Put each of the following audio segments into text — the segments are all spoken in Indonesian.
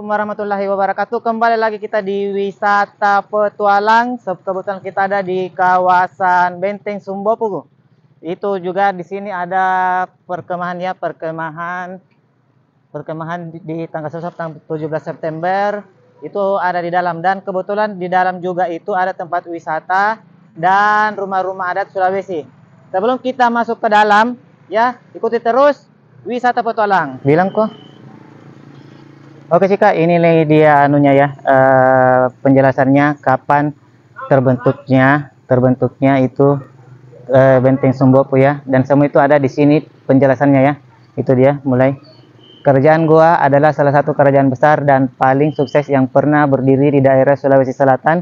warahmatullahi wabarakatuh. Kembali lagi kita di wisata petualang. Kebetulan kita ada di kawasan Benteng Sumbopu. Itu juga di sini ada perkemahan ya, perkemahan di tanggal 17 September itu ada di dalam, dan kebetulan di dalam juga itu ada tempat wisata dan rumah-rumah adat Sulawesi. Sebelum kita masuk ke dalam ya, ikuti terus wisata petualang. Bilang kok. Oke sih Kak, ini dia anunya ya, penjelasannya kapan terbentuknya itu Benteng Sumbopu ya, dan semua itu ada di sini penjelasannya ya. Itu dia mulai. Kerajaan Goa adalah salah satu kerajaan besar dan paling sukses yang pernah berdiri di daerah Sulawesi Selatan.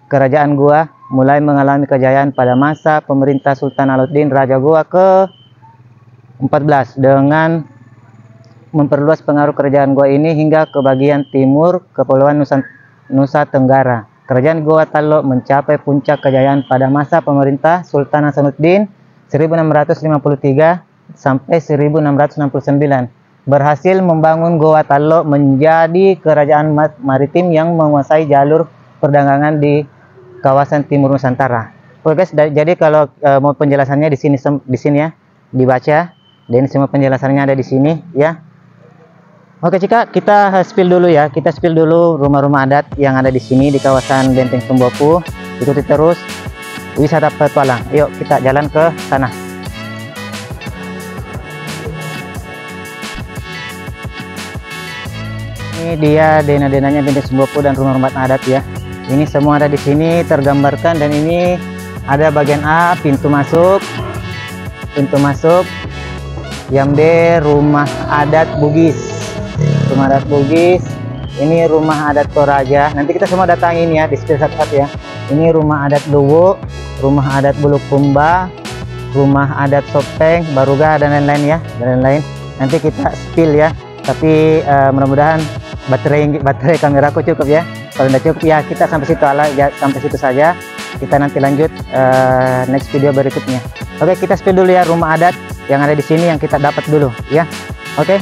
Kerajaan Goa mulai mengalami kejayaan pada masa pemerintah Sultan Alauddin Raja Goa ke-14 dengan memperluas pengaruh kerajaan Goa ini hingga ke bagian timur Kepulauan Nusa Tenggara. Kerajaan Goa Talok mencapai puncak kejayaan pada masa pemerintah Sultan Hasanuddin 1653 sampai 1669. Berhasil membangun Goa Talok menjadi kerajaan maritim yang menguasai jalur perdagangan di kawasan timur Nusantara. Oke guys, jadi kalau mau penjelasannya di sini ya, dibaca. Dan semua penjelasannya ada di sini ya. Oke Cika, kita spill dulu ya. Kita spill dulu rumah-rumah adat yang ada di sini di kawasan Benteng Sumbopu. Ikuti terus wisata petualang. Yuk kita jalan ke sana. Ini dia dena-denanya Benteng Sumbopu dan rumah-rumah adat ya. Ini semua ada di sini tergambarkan, dan ini ada bagian A, pintu masuk. Yang B, rumah adat Bugis. Rumah adat Bugis. Ini rumah adat Toraja. Nanti kita semua datangin ya, di spill satu-satu ya. Ini rumah adat Luwu, rumah adat Bulukumba, rumah adat Sopeng, Baruga, dan lain-lain ya, dan lain-lain. Nanti kita spill ya. Tapi mudah-mudahan baterai kameraku cukup ya. Kalau tidak cukup ya kita sampai situ saja. Kita nanti lanjut next video berikutnya. Oke, kita spill dulu ya rumah adat yang ada di sini yang kita dapat dulu ya. Oke,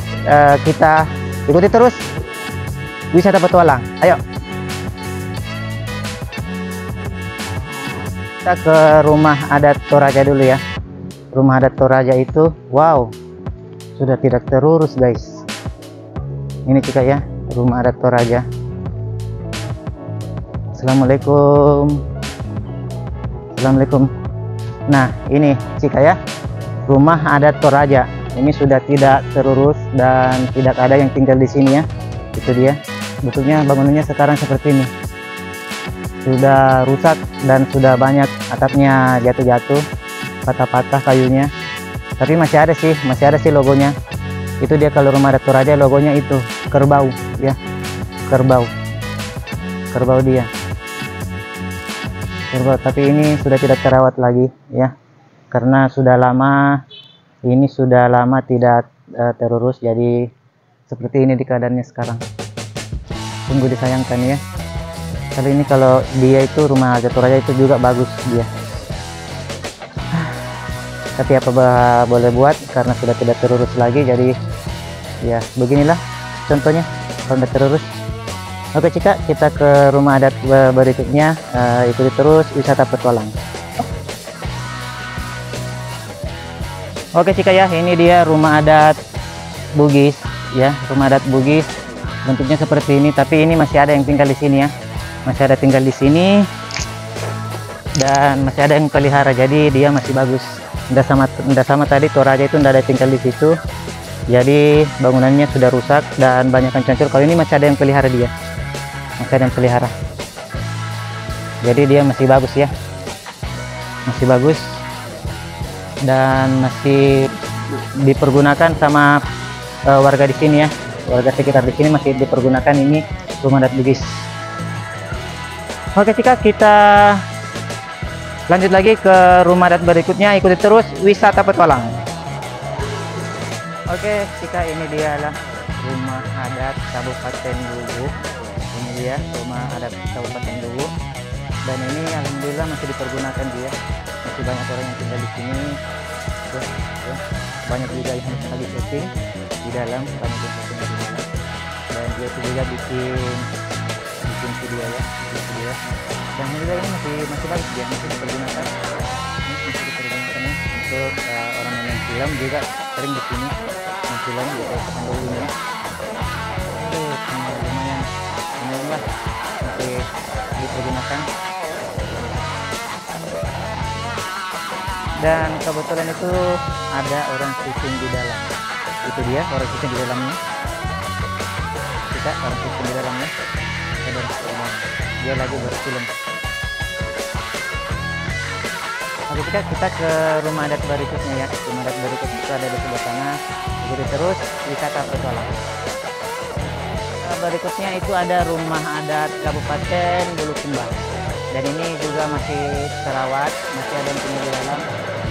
kita ikuti terus wisata petualang. Ayo. Kita ke rumah adat Toraja dulu ya. Rumah adat Toraja itu, wow, sudah tidak terurus guys. Ini juga ya, rumah adat Toraja. Assalamualaikum. Nah, ini Cika ya, rumah adat Toraja. Ini sudah tidak terurus dan tidak ada yang tinggal di sini ya. Itu dia. Bentuknya bangunannya sekarang seperti ini. Sudah rusak dan sudah banyak atapnya jatuh-jatuh, patah-patah kayunya. Tapi masih ada sih logonya. Itu dia kalau rumah adat Toraja, logonya itu kerbau ya. Kerbau dia. Kerbau, tapi ini sudah tidak terawat lagi ya. Karena sudah lama tidak terurus, jadi seperti ini di keadaannya sekarang. Sungguh disayangkan ya. Kali ini kalau dia itu rumah adat Toraja itu juga bagus dia. Tapi apa boleh buat, karena sudah tidak terurus lagi, jadi ya beginilah contohnya kalau tidak terurus. Oke Cika, kita ke rumah adat berikutnya. Ikuti terus wisata petualang. Oke Cika ya, ini dia rumah adat Bugis ya, rumah adat Bugis. Bentuknya seperti ini, tapi ini masih ada yang tinggal di sini ya. Masih ada tinggal di sini dan masih ada yang pelihara, jadi dia masih bagus. Nggak sama tadi Toraja itu nggak ada tinggal di situ. Jadi bangunannya sudah rusak dan banyak yang cancur. Kalau ini masih ada yang pelihara dia. Masih ada yang pelihara. Jadi dia masih bagus ya. Masih bagus. Dan masih dipergunakan sama warga di sini ya. Warga sekitar di sini masih dipergunakan ini rumah adat Bugis. Oke Cika, kita lanjut lagi ke rumah adat berikutnya. Ikuti terus wisata petualang. Oke Cika, ini dialah rumah adat Kabupaten Luwu. Ini dia rumah adat Kabupaten Luwu. Dan ini alhamdulillah masih dipergunakan dia. Masih banyak orang yang tinggal di sini. Banyak juga yang lagi syuting di dalam, banyak yang syuting di dalam. Dan dia juga bikin video ya, video. Dan juga ini masih bagus dia, masih dipergunakan. Ini masih dipergunakan ya untuk orang yang main film juga sering di sini main film gitu dulunya. Lumayan lah masih dipergunakan. Dan kebetulan itu ada orang syuting di dalam. Itu dia orang syuting di dalamnya. Kita orang syuting di dalamnya. Dia lagi berfilm. Oke, kita ke rumah adat berikutnya ya. Rumah adat berikutnya itu ada di sebelah sana. Jadi terus wisata petualang. Berikutnya itu ada rumah adat Kabupaten Bulukumba. Dan ini juga masih terawat, masih ada yang tinggal di dalam.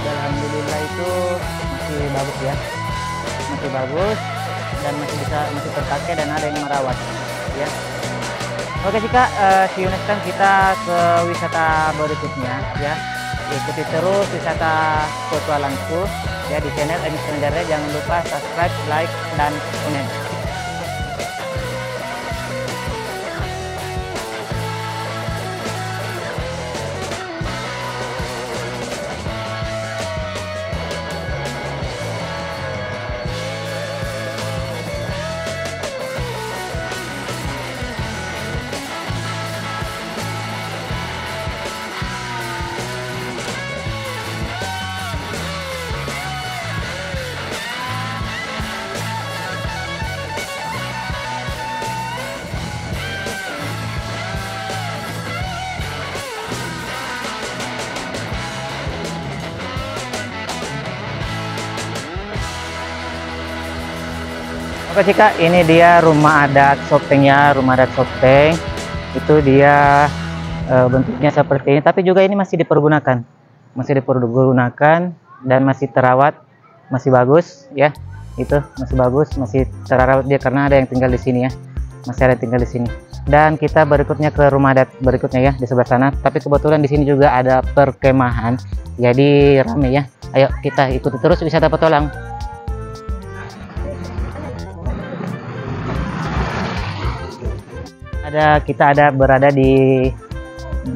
Alhamdulillah itu masih bagus ya, masih bagus dan masih terpakai dan ada yang merawat ya. Oke jika see you next time, kita ke wisata berikutnya ya. Ikuti terus wisata petualangku ya di channel Emis Tenggara. Jangan lupa subscribe, like dan komen. Oke jika ini dia rumah adat Sopeng ya, rumah adat Sopeng itu dia bentuknya seperti ini, tapi juga ini masih dipergunakan dan masih terawat, masih bagus ya. Itu masih bagus, masih terawat dia karena ada yang tinggal di sini ya, masih ada yang tinggal di sini. Dan kita berikutnya ke rumah adat berikutnya ya di sebelah sana, tapi kebetulan di sini juga ada perkemahan, jadi rame ya. Ayo kita ikuti terus wisata petualang. Kita berada di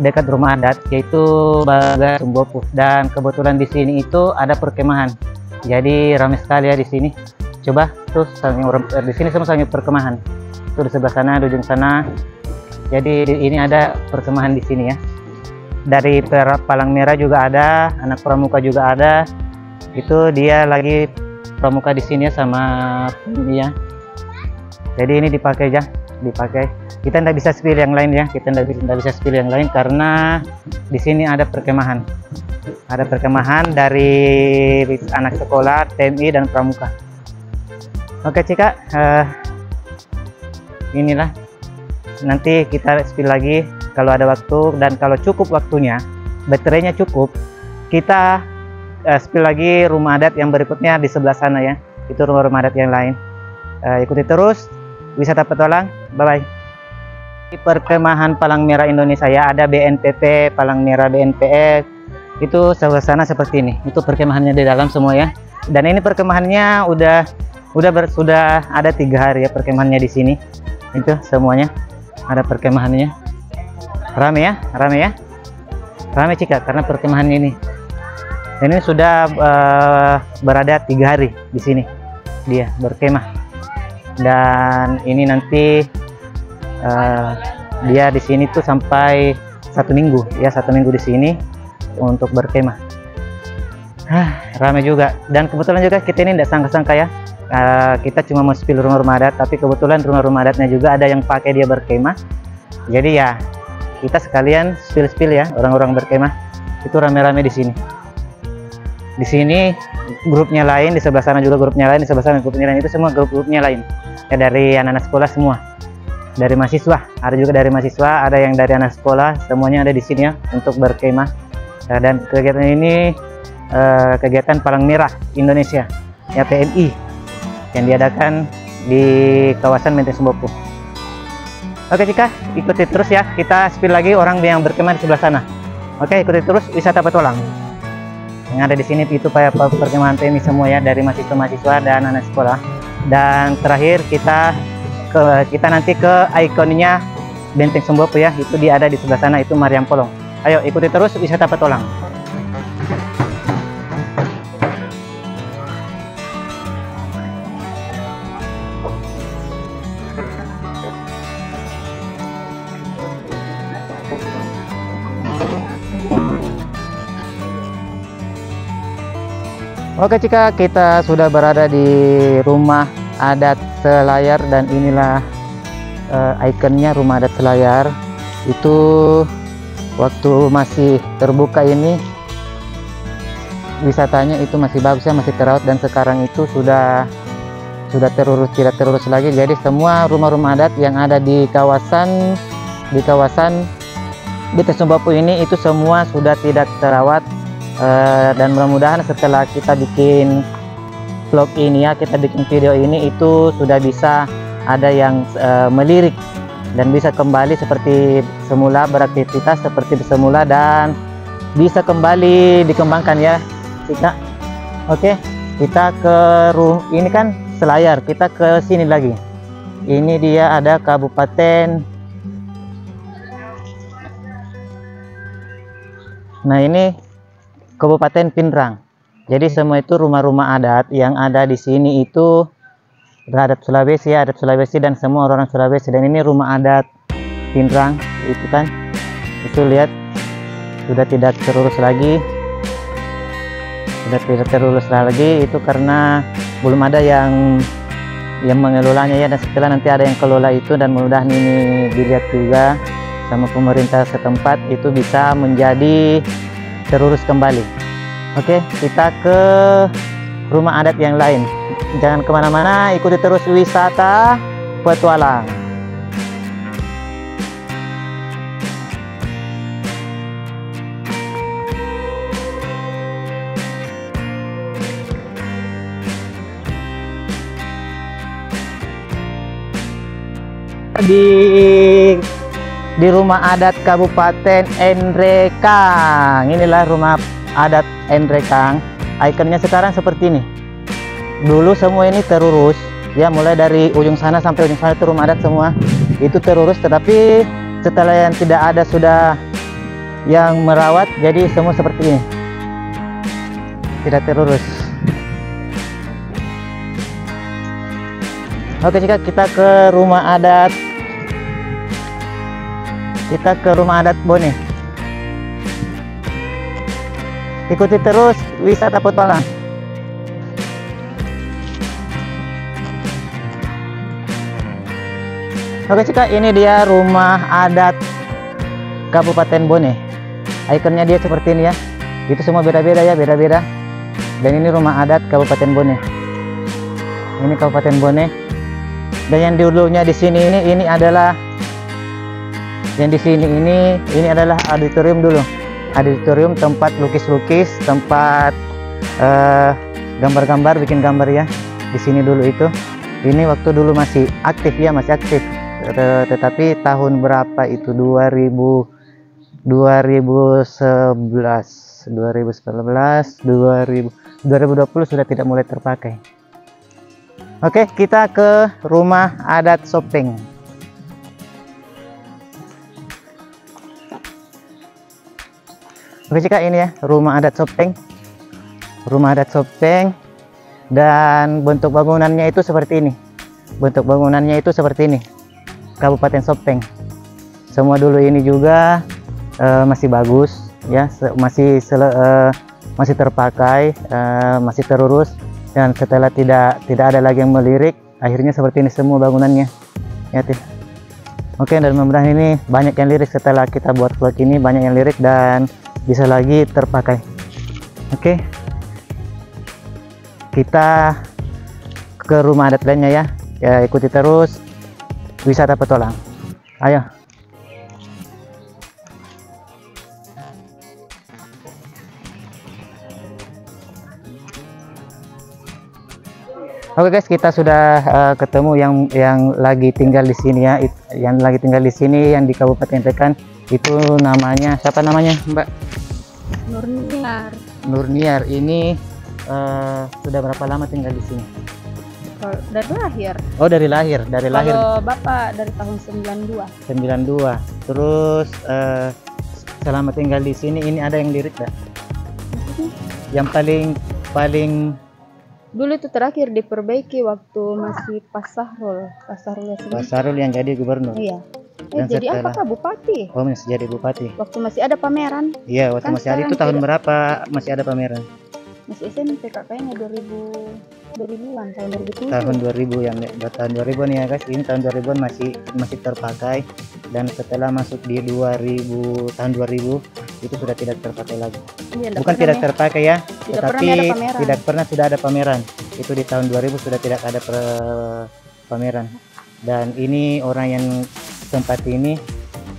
dekat rumah adat yaitu Baga Sumbopu, dan kebetulan di sini itu ada perkemahan, jadi ramai sekali ya di sini. Coba tuh di sini semua sangat perkemahan, tuh di sebelah sana, di ujung sana. Jadi ini ada perkemahan di sini ya. Dari Palang Merah juga ada, anak pramuka juga ada. Itu dia lagi pramuka di sini ya sama ini ya. Jadi ini dipakai ya, kita tidak bisa spill yang lain ya, kita tidak bisa spill yang lain karena di sini ada perkemahan dari anak sekolah, TMI dan pramuka. Oke Cika, inilah nanti kita spill lagi kalau ada waktu, dan kalau cukup waktunya, baterainya cukup, kita spill lagi rumah adat yang berikutnya di sebelah sana ya, itu rumah adat yang lain. Ikuti terus wisata petualang. Bye bye. Di perkemahan Palang Merah Indonesia ya, ada BNPP, Palang Merah, BNPF. Itu sebelah sana seperti ini. Itu perkemahannya di dalam semua ya. Dan ini perkemahannya sudah ada 3 hari ya perkemahannya di sini. Itu semuanya ada perkemahannya. Rame ya, rame Cika karena perkemahannya ini. Dan ini sudah berada 3 hari di sini dia berkemah. Dan ini nanti dia di sini tuh sampai 1 minggu ya, 1 minggu di sini untuk berkemah. Ramai juga, dan kebetulan juga kita ini tidak sangka-sangka ya, kita cuma mau spill rumah-rumah adat, tapi kebetulan rumah-rumah adatnya juga ada yang pakai dia berkemah. Jadi ya kita sekalian spill ya, orang-orang berkemah itu rame-rame di sini. Di sini grupnya lain, di sebelah sana juga grupnya lain, di sebelah sana grupnya lain, itu semua grupnya lain ya, dari anak-anak sekolah semua, dari mahasiswa, ada juga dari mahasiswa, ada yang dari anak sekolah, semuanya ada di sini ya untuk berkemah. Dan kegiatan ini kegiatan Palang Merah Indonesia ya, PMI, yang diadakan di kawasan Menteng Sumbopu. Oke Cika, ikuti terus ya, kita spill lagi orang yang berkemah di sebelah sana. Oke, ikuti terus wisata petualang. Yang ada di sini itu perkemahan PMI semua ya, dari mahasiswa-mahasiswa dan anak sekolah. Dan terakhir kita kita nanti ke ikonnya Benteng Sembopo ya. Itu dia ada di sebelah sana, itu Mariam Polong. Ayo ikuti terus wisata petualang. Oke, jika kita sudah berada di rumah adat Selayar dan inilah ikonnya rumah adat Selayar. Itu waktu masih terbuka ini wisatanya itu masih bagus ya, masih terawat, dan sekarang itu sudah terurus, tidak terurus lagi. Jadi semua rumah-rumah adat yang ada di kawasan Benteng Sembopo ini itu semua sudah tidak terawat. Dan mudah-mudahan setelah kita bikin vlog ini ya, kita bikin video ini, itu sudah bisa ada yang melirik dan bisa kembali seperti semula, beraktivitas seperti semula, dan bisa kembali dikembangkan ya kita. Oke, kita ke ini kan Selayar, kita ke sini lagi. Ini dia ada Kabupaten. Nah, ini Kabupaten Pindrang. Jadi semua itu rumah-rumah adat yang ada di sini itu adat Sulawesi ya, adat Sulawesi, dan semua orang Sulawesi. Dan ini rumah adat Pindrang itu kan, itu lihat sudah tidak terurus lagi, itu karena belum ada yang mengelolanya ya. Dan setelah nanti ada yang kelola itu, dan mudah-mudahan ini dilihat juga sama pemerintah setempat, itu bisa menjadi terurus kembali. Oke, kita ke rumah adat yang lain. Jangan kemana-mana, ikuti terus wisata petualang. Di rumah adat Kabupaten Nrekang. Inilah rumah adat Nrekang. Ikonnya sekarang seperti ini. Dulu semua ini terurus ya, mulai dari ujung sana sampai ujung sana itu rumah adat semua itu terurus, tetapi setelah yang tidak ada sudah yang merawat, jadi semua seperti ini, tidak terurus. Oke, jika kita ke rumah adat Bone. Ikuti terus wisata petualang. Oke, jika ini dia rumah adat Kabupaten Bone. Ikonnya dia seperti ini ya. Itu semua beda-beda ya, beda-beda. Dan ini rumah adat Kabupaten Bone. Ini Kabupaten Bone. Dan yang dulunya di sini ini adalah ini adalah auditorium dulu. Auditorium, tempat lukis-lukis, tempat gambar-gambar, bikin gambar ya. Di sini dulu itu. Ini waktu dulu masih aktif ya, masih aktif. Tetapi tahun berapa itu? 2020 sudah tidak mulai terpakai. Oke, kita ke rumah adat Sopeng. Oke, jika ini ya rumah adat Sopeng. Rumah adat Sopeng, dan bentuk bangunannya itu seperti ini. Kabupaten Sopeng. Semua dulu ini juga masih bagus ya, masih terpakai, masih terurus, dan setelah tidak ada lagi yang melirik, akhirnya seperti ini semua bangunannya ya. Oke, dan mudah-mudahan ini banyak yang lirik setelah kita buat vlog ini, banyak yang lirik dan bisa lagi terpakai. Oke, kita ke rumah adat lainnya ya. Ikuti terus wisata petualang. Ayo. Oke guys, kita sudah ketemu yang lagi tinggal di sini ya. Yang lagi tinggal di sini, yang di Kabupaten Nrekang, itu namanya siapa namanya, Mbak? Nurniar. Nurniar. Ini sudah berapa lama tinggal di sini? Dari lahir. Oh, dari lahir, Kalau bapak dari tahun 92. 92. Terus selama tinggal di sini ini ada yang lirik nggak? Yang paling Dulu itu terakhir diperbaiki waktu masih Pak Sahrul Yassin. Pak Sahrul yang jadi gubernur. Iya. Dan Jadi setelah- apakah bupati? Oh, masih jadi bupati. Waktu masih ada pameran, Iya, waktu Kan masih ada itu sekarang tahun berapa masih ada pameran? masih SMP kakaknya 2000-an, tahun 2007. Tahun 2000 yang tahun 2000 nih ya guys. Ini tahun 2000 masih terpakai, dan setelah masuk di 2000 tahun 2000 itu sudah tidak terpakai lagi. Iya, Bukan tidak terpakai ya, Tidak tetapi pernah ada pameran. tidak pernah sudah ada pameran. Itu di tahun 2000 sudah tidak ada pameran. Dan ini orang yang tempat ini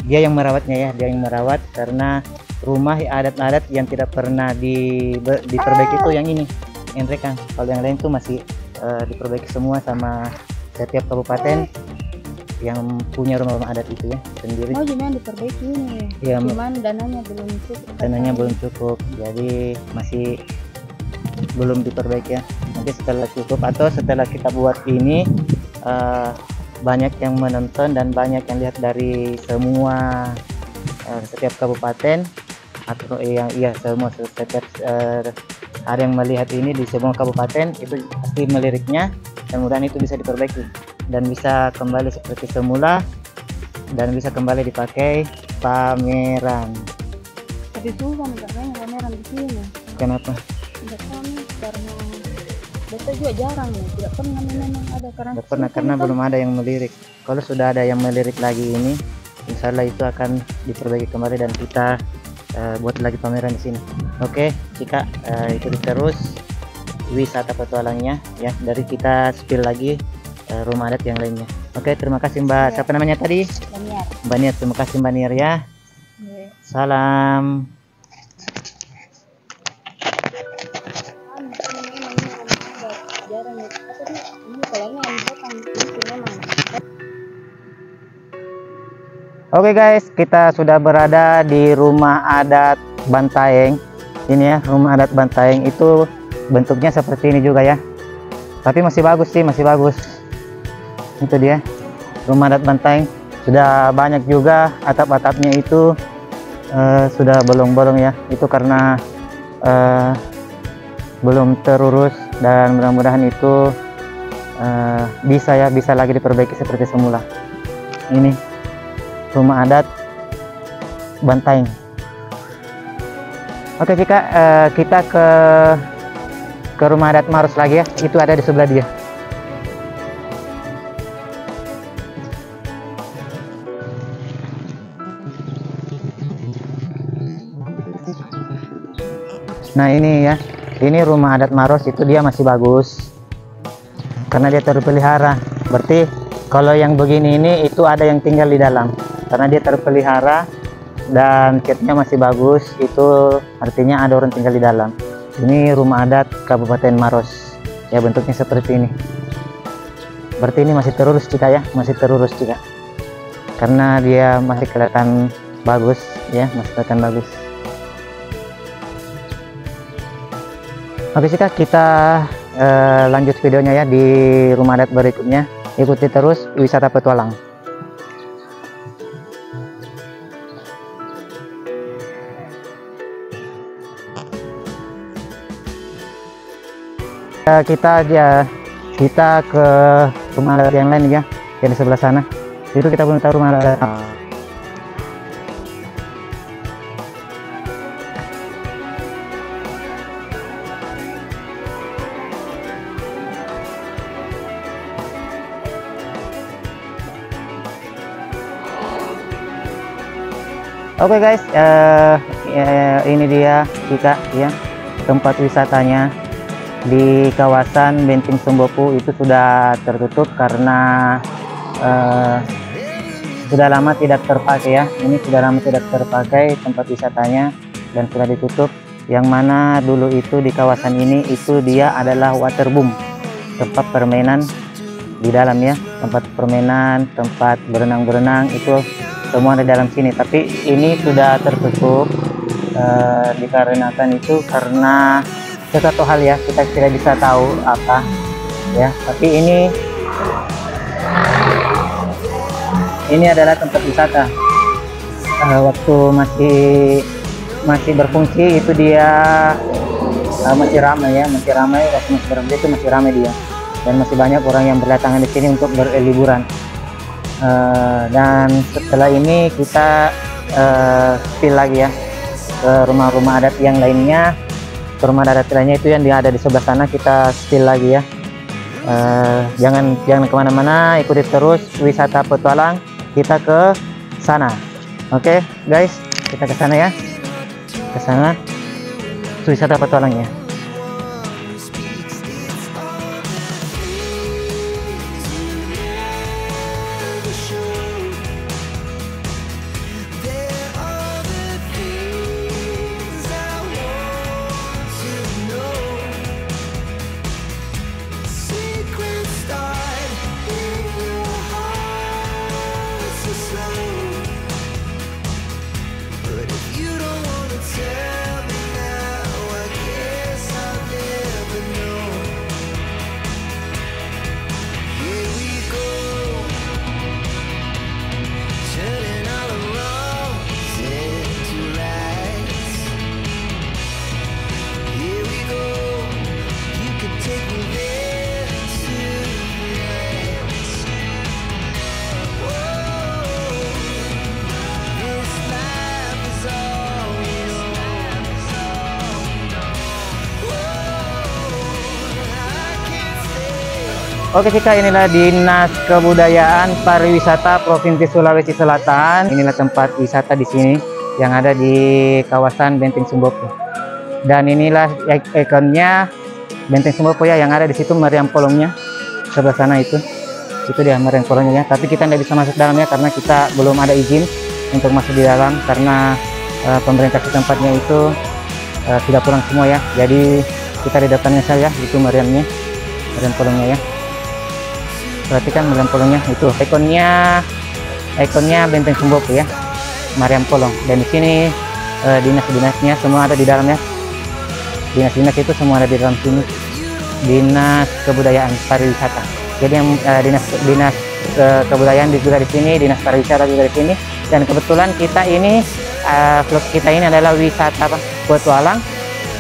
dia yang merawatnya ya, dia yang merawat, karena rumah adat-adat yang tidak pernah diperbaiki itu yang ini, yang rekang. Kalau yang lain tuh masih diperbaiki semua sama setiap kabupaten yang punya rumah adat itu ya sendiri. Oh, gimana diperbaiki ini? Iya, Cuman dananya belum cukup. dananya belum cukup, jadi masih belum diperbaiki ya. Nanti setelah cukup atau setelah kita buat ini banyak yang menonton dan banyak yang lihat dari semua setiap kabupaten, atau semua setiap ada yang melihat ini di semua kabupaten, itu pasti meliriknya, dan mudah-mudahan itu bisa diperbaiki dan bisa kembali seperti semula dan bisa kembali dipakai pameran. Tapi susah nih kakaknya pameran di sini. Kenapa? Tidak tahu nih, karena biasa juga jarang nih, tidak pernah memang ada Tidak pernah, karena belum ada yang melirik. Kalau sudah ada yang melirik lagi ini, insya Allah itu akan diperbaiki kembali dan kita buat lagi pameran di sini. Oke, Cika, ikuti terus wisata petualangnya ya, dari kita spill lagi rumah adat yang lainnya. Oke, terima kasih Mbak. Ya. Siapa namanya tadi? Daniar. Mbak Niar. Terima kasih Mbak Niar ya. Iya. Salam. Jarang ya. Ini kalau yang datang itu memang. Oke guys, kita sudah berada di rumah adat Bantaeng. Ini ya, rumah adat Bantaeng itu bentuknya seperti ini juga ya. Tapi masih bagus sih, masih bagus. Itu dia, rumah adat Bantaeng. Sudah banyak juga atap-atapnya itu sudah bolong-bolong ya. Itu karena belum terurus, dan mudah-mudahan itu bisa lagi diperbaiki seperti semula. Ini rumah adat Bantaeng. Oke, Cika, kita ke rumah adat Maros lagi ya. Itu ada di sebelah dia. Nah ini ya, ini rumah adat Maros, itu dia masih bagus karena dia terpelihara. Berarti kalau yang begini ini itu ada yang tinggal di dalam, karena dia terpelihara dan catnya masih bagus, itu artinya ada orang tinggal di dalam. Ini rumah adat Kabupaten Maros ya, bentuknya seperti ini. Berarti ini masih terurus Cika ya, masih terurus Cika, karena dia masih kelihatan bagus ya, masih kelihatan bagus. Oke Cika, kita lanjut videonya ya di rumah adat berikutnya. Ikuti terus wisata petualang. Kita ke rumah adat yang lain ya, yang di sebelah sana. Itu kita belum tahu rumah adat. Oke guys, ini dia kita ya, tempat wisatanya di kawasan Benteng Sembopu. Itu sudah tertutup karena sudah lama tidak terpakai ya. Ini sudah lama tidak terpakai tempat wisatanya dan sudah ditutup. Yang mana dulu itu di kawasan ini itu dia adalah waterboom, tempat permainan di dalam ya, tempat permainan, tempat berenang-berenang, itu semua ada di dalam sini. Tapi ini sudah tertutup dikarenakan itu karena sesuatu hal ya, kita tidak bisa tahu apa, ya. Tapi ini adalah tempat wisata. Waktu masih berfungsi itu dia masih ramai ya, masih ramai. Waktu masih berfungsi itu masih ramai dia, dan masih banyak orang yang berdatangan di sini untuk berliburan. Dan setelah ini kita spill lagi ya ke rumah-rumah adat yang lainnya. Ke rumah adat lainnya itu yang ada di sebelah sana, kita spill lagi ya. Jangan kemana-mana, ikuti terus wisata petualang kita ke sana. Oke, guys, kita ke sana ya, ke sana wisata petualangnya. Oke Cika, inilah Dinas Kebudayaan Pariwisata Provinsi Sulawesi Selatan. Inilah tempat wisata di sini yang ada di kawasan Benteng Sumbopo. Dan inilah ikonnya Benteng Sumbopo ya, yang ada di situ meriam polongnya sebelah sana itu dia meriam polongnya ya. Tapi kita tidak bisa masuk dalamnya karena kita belum ada izin untuk masuk di dalam, karena pemerintah tempatnya itu sudah pulang semua ya. Jadi kita di depannya saja itu meriam polongnya ya. Perhatikan meriam polongnya itu ikonnya Benteng Sumbopo ya, meriam polong. Dan di sini dinas-dinasnya semua ada di dalamnya. Dinas-dinas itu semua ada di dalam sini. Dinas Kebudayaan Pariwisata. Jadi yang dinas kebudayaan juga di sini, dinas pariwisata juga di sini. Dan kebetulan kita ini vlog kita ini adalah wisata petualang.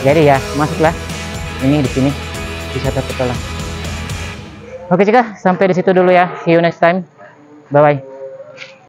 Jadi ya masuklah ini di sini wisata petualang. Oke Cika, sampai di situ dulu ya. See you next time. Bye bye.